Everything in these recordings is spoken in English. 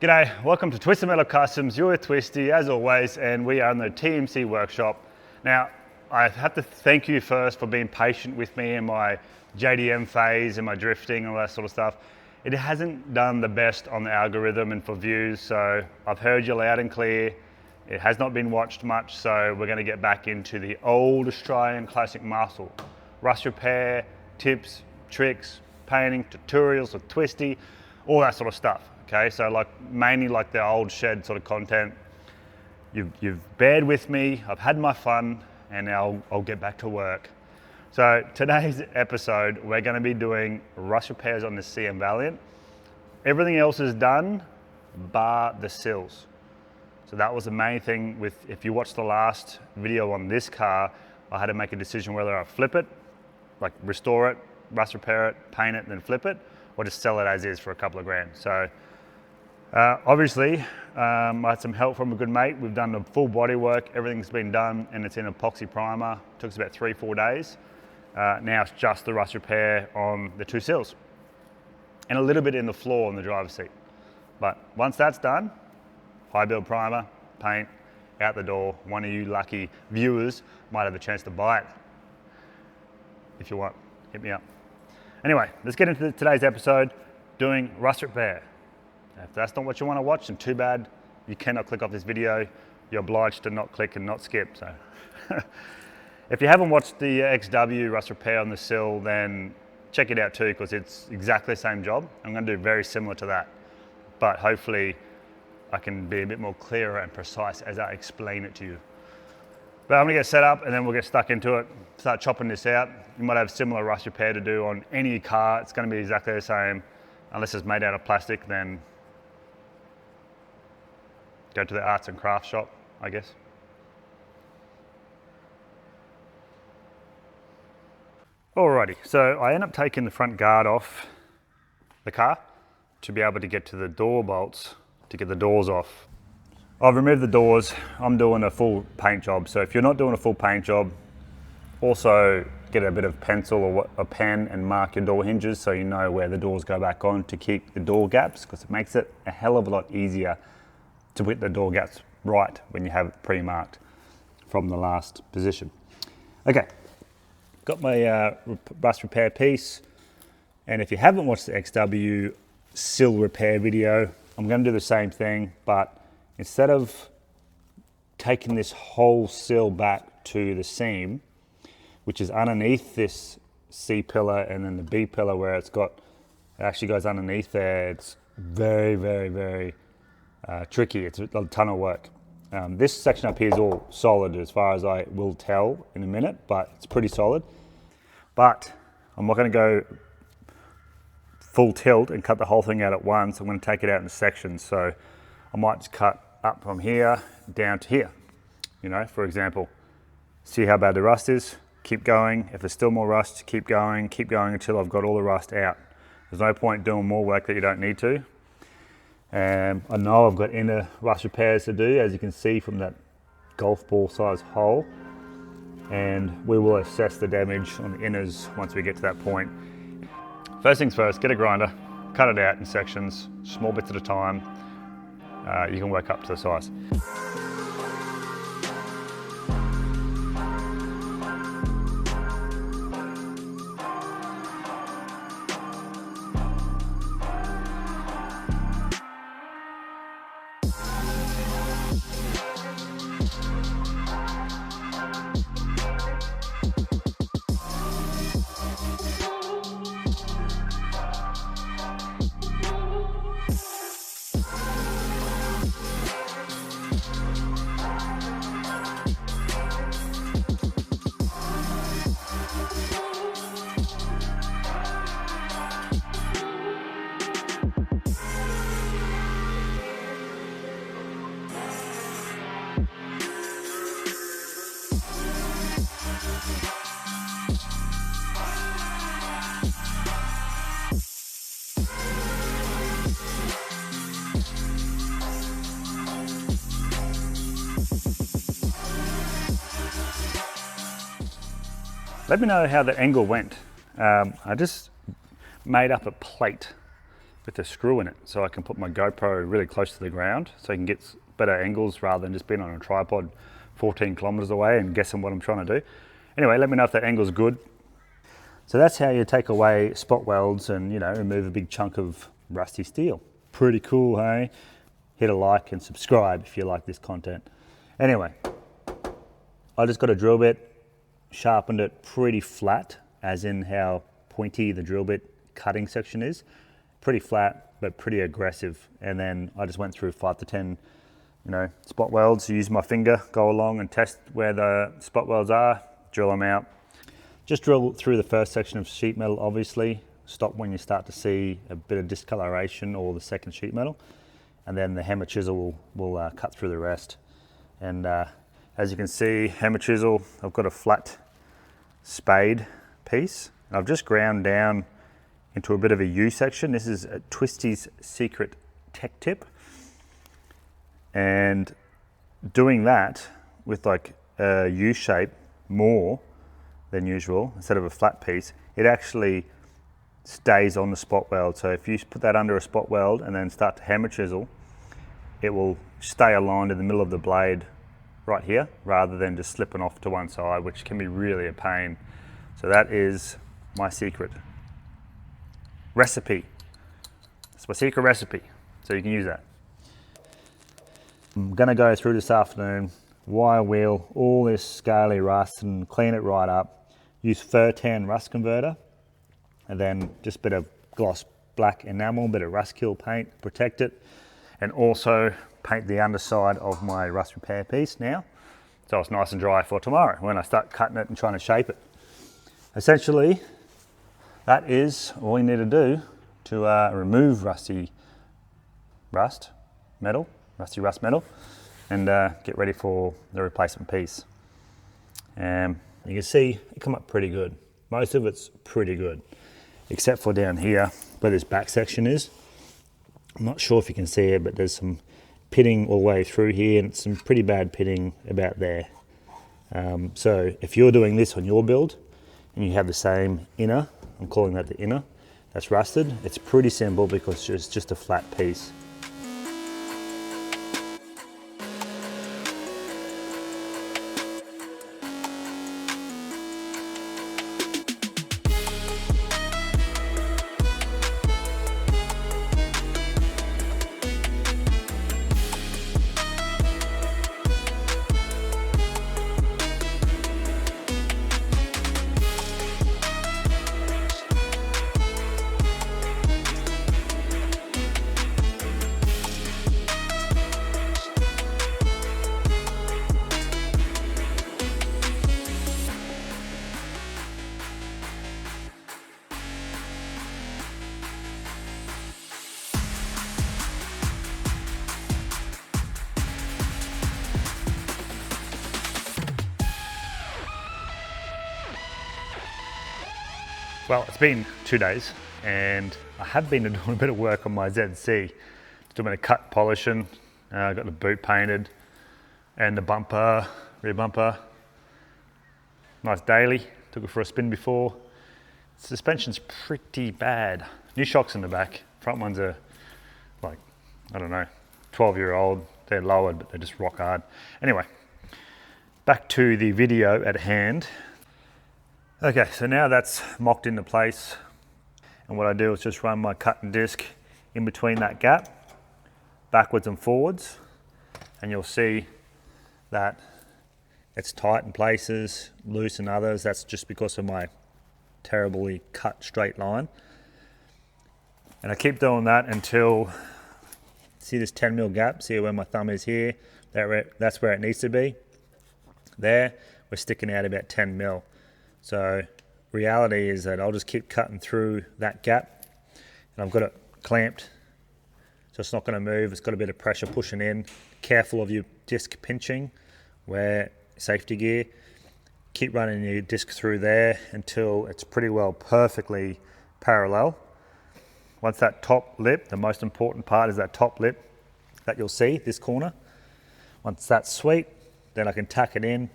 G'day, welcome to Twisted Metal Customs. You're with Twisty as always, and we are in the TMC workshop. Now, I have to thank you first for being patient with me in my JDM phase and my drifting and all that sort of stuff. It hasn't done the best on the algorithm and for views, so I've heard you loud and clear. It has not been watched much, so we're going to get back into the old Australian classic muscle. Rust repair, tips, tricks, painting, tutorials with Twisty, all that sort of stuff. Okay, so mainly like the old shed sort of content. You've bared with me, I've had my fun, and now I'll get back to work. So today's episode, we're gonna be doing rust repairs on the CM Valiant. Everything else is done, bar the sills. So that was the main thing if you watched the last video on this car, I had to make a decision whether I flip it, like restore it, rust repair it, paint it, and then flip it, or just sell it as is for a couple of grand. So obviously, I had some help from a good mate. We've done the full body work, everything's been done, and it's in epoxy primer. It took us about 3-4 days. Now it's just the rust repair on the two sills and a little bit in the floor on the driver's seat. But once that's done, high build primer, paint, out the door. One of you lucky viewers might have a chance to buy it. If you want, hit me up. Anyway, let's get into today's episode, doing rust repair. If that's not what you want to watch, then too bad. You cannot click off this video. You're obliged to not click and not skip. So, if you haven't watched the XW rust repair on the Sill, then check it out too, because it's exactly the same job. I'm going to do very similar to that, but hopefully I can be a bit more clearer and precise as I explain it to you. But I'm going to get set up and then we'll get stuck into it, start chopping this out. You might have similar rust repair to do on any car. It's going to be exactly the same, unless it's made out of plastic, then go to the arts and crafts shop, I guess. Alrighty, so I end up taking the front guard off the car to be able to get to the door bolts to get the doors off. I've removed the doors. I'm doing a full paint job. So if you're not doing a full paint job, also get a bit of pencil or a pen and mark your door hinges so you know where the doors go back on to keep the door gaps, because it makes it a hell of a lot easier to put the door gaps right when you have it pre-marked from the last position. Okay, got my rust repair piece, and if you haven't watched the XW sill repair video, I'm going to do the same thing, but instead of taking this whole sill back to the seam, which is underneath this C pillar and then the B pillar where it actually goes underneath there, it's very, very, very tricky. It's a ton of work. This section up here is all solid as far as I will tell in a minute, but it's pretty solid. But I'm not going to go full tilt and cut the whole thing out at once. I'm going to take it out in sections. So I might just cut up from here down to here. You know, for example, see how bad the rust is, keep going. If there's still more rust, keep going until I've got all the rust out. There's no point doing more work that you don't need to. I know I've got inner rust repairs to do, as you can see from that golf ball size hole, and we will assess the damage on the inners once we get to that point. First things first, get a grinder, cut it out in sections, small bits at a time. You can work up to the size. Let me know how the angle went. I just made up a plate with a screw in it, so I can put my GoPro really close to the ground so I can get better angles rather than just being on a tripod 14 kilometers away and guessing what I'm trying to do. Anyway, let me know if that angle's good. So that's how you take away spot welds and, you know, remove a big chunk of rusty steel. Pretty cool, hey? Hit a like and subscribe if you like this content. Anyway, I just got a drill bit, sharpened it pretty flat, as in how pointy the drill bit cutting section is. Pretty flat, but pretty aggressive. And then I just went through 5 to 10, you know, spot welds, use my finger, go along and test where the spot welds are, drill them out. Just drill through the first section of sheet metal, obviously. Stop when you start to see a bit of discoloration or the second sheet metal. And then the hammer chisel will cut through the rest. And as you can see, hammer chisel, I've got a flat spade piece. And I've just ground down into a bit of a U section. This is a Twisty's Secret Tech Tip. And doing that with like a U shape more than usual, instead of a flat piece, it actually stays on the spot weld. So if you put that under a spot weld and then start to hammer chisel, it will stay aligned in the middle of the blade right here, rather than just slipping off to one side, which can be really a pain. So that is my secret recipe. It's my secret recipe, so you can use that. I'm gonna go through this afternoon, wire wheel all this scaly rust and clean it right up. Use fur tan rust converter, and then just a bit of gloss black enamel, bit of rust kill paint, protect it, and also paint the underside of my rust repair piece now, so it's nice and dry for tomorrow when I start cutting it and trying to shape it. Essentially, that is all you need to do to remove rusty rust metal, and get ready for the replacement piece. You can see it come up pretty good. Most of it's pretty good, except for down here where this back section is. I'm not sure if you can see it, but there's some pitting all the way through here, and some pretty bad pitting about there. So if you're doing this on your build and you have the same inner, I'm calling that the inner, that's rusted, it's pretty simple because it's just a flat piece. Well, it's been 2 days and I have been doing a bit of work on my ZC. Doing a bit of cut polishing, got the boot painted and the bumper, rear bumper. Nice daily, took it for a spin before. Suspension's pretty bad. New shocks in the back, front ones are like, I don't know, 12-year-old. They're lowered, but they're just rock hard. Anyway, back to the video at hand. Okay, so now that's mocked into place, and what I do is just run my cutting disc in between that gap, backwards and forwards, and you'll see that it's tight in places, loose in others. That's just because of my terribly cut straight line. And I keep doing that until, see this 10mm gap, see where my thumb is here? That's where it needs to be. There, we're sticking out about 10mm. So reality is that I'll just keep cutting through that gap, and I've got it clamped so it's not going to move. It's got a bit of pressure pushing in. Careful of your disc pinching, wear safety gear. Keep running your disc through there until it's pretty well perfectly parallel. Once that top lip, the most important part is that top lip that you'll see, this corner. Once that's sweet, then I can tack it in,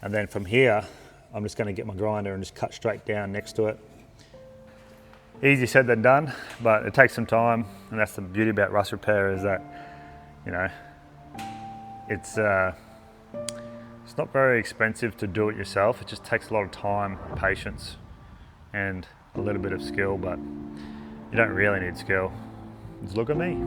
and then from here I'm just going to get my grinder and just cut straight down next to it. Easy said than done, but it takes some time, and that's the beauty about rust repair, is that, you know, it's not very expensive to do it yourself. It just takes a lot of time, patience, and a little bit of skill, but you don't really need skill. Just look at me.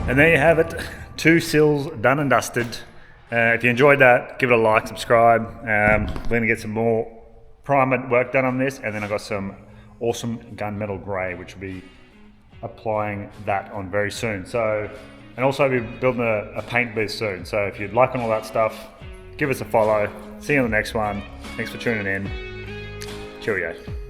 And there you have it, 2 sills done and dusted. If you enjoyed that, give it a like, subscribe. We're gonna get some more primer work done on this, and then I've got some awesome gunmetal grey, which will be applying that on very soon. So, and also we'll be building a paint booth soon. So if you'd like all that stuff, give us a follow. See you on the next one. Thanks for tuning in. Cheerio.